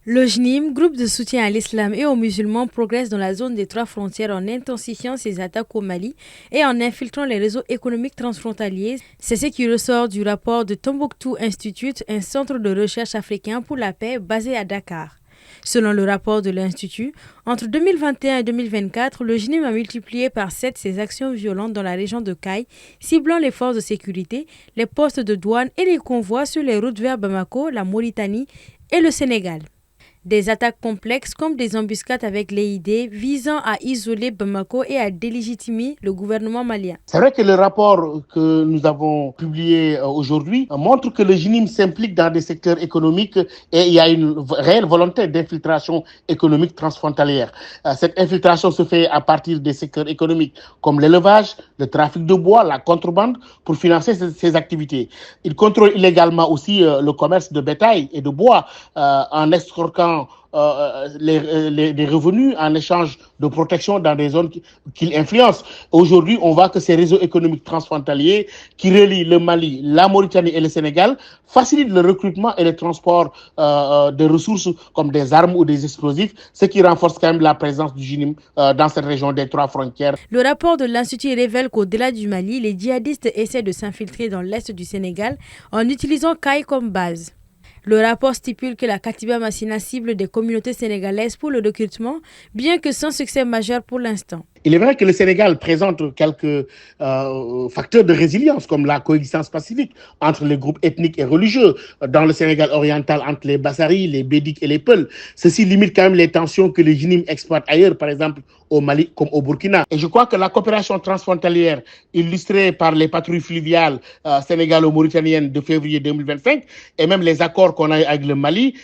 Le JNIM, groupe de soutien à l'islam et aux musulmans, progresse dans la zone des 3 frontières en intensifiant ses attaques au Mali et en infiltrant les réseaux économiques transfrontaliers. C'est ce qui ressort du rapport de Tombouctou Institute, un centre de recherche africain pour la paix basé à Dakar. Selon le rapport de l'Institut, entre 2021 et 2024, le JNIM a multiplié par 7 ses actions violentes dans la région de Kayes, ciblant les forces de sécurité, les postes de douane et les convois sur les routes vers Bamako, la Mauritanie et le Sénégal. Des attaques complexes comme des embuscades avec l'EID visant à isoler Bamako et à délégitimer le gouvernement malien. C'est vrai que le rapport que nous avons publié aujourd'hui montre que le JNIM s'implique dans des secteurs économiques et il y a une réelle volonté d'infiltration économique transfrontalière. Cette infiltration se fait à partir des secteurs économiques comme l'élevage, le trafic de bois, la contrebande pour financer ces activités. Il contrôle illégalement aussi le commerce de bétail et de bois en escroquant les revenus en échange de protection dans des zones qu'il influence. Aujourd'hui, on voit que ces réseaux économiques transfrontaliers qui relient le Mali, la Mauritanie et le Sénégal facilitent le recrutement et le transport de ressources comme des armes ou des explosifs, ce qui renforce quand même la présence du JNIM dans cette région des 3 frontières. Le rapport de l'Institut révèle qu'au-delà du Mali, les djihadistes essaient de s'infiltrer dans l'est du Sénégal en utilisant Kayes comme base. Le rapport stipule que la Katiba Massina cible des communautés sénégalaises pour le recrutement, bien que sans succès majeur pour l'instant. Il est vrai que le Sénégal présente quelques facteurs de résilience, comme la coexistence pacifique entre les groupes ethniques et religieux. Dans le Sénégal oriental, entre les Bassaris, les Bédiks et les Peuls. Ceci limite quand même les tensions que les JNIM exploitent ailleurs, par exemple au Mali comme au Burkina. Et je crois que la coopération transfrontalière, illustrée par les patrouilles fluviales sénégalo-mauritaniennes de février 2025, et même les accords qu'on a avec le Mali,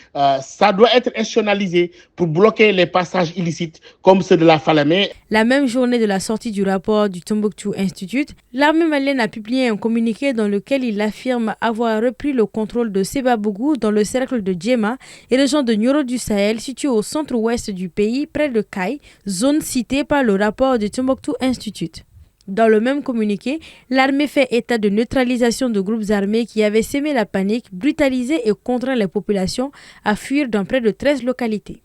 ça doit être institutionnalisé pour bloquer les passages illicites comme ceux de la Falémé. La même journée de la sortie du rapport du Tombouctou Institute, l'armée malienne a publié un communiqué dans lequel il affirme avoir repris le contrôle de Sébabougou dans le cercle de Djema et région de Nioro du Sahel située au centre-ouest du pays près de Kayes, zone citée par le rapport du Tombouctou Institute. Dans le même communiqué, l'armée fait état de neutralisation de groupes armés qui avaient sémé la panique, brutalisé et contraint les populations à fuir dans près de 13 localités.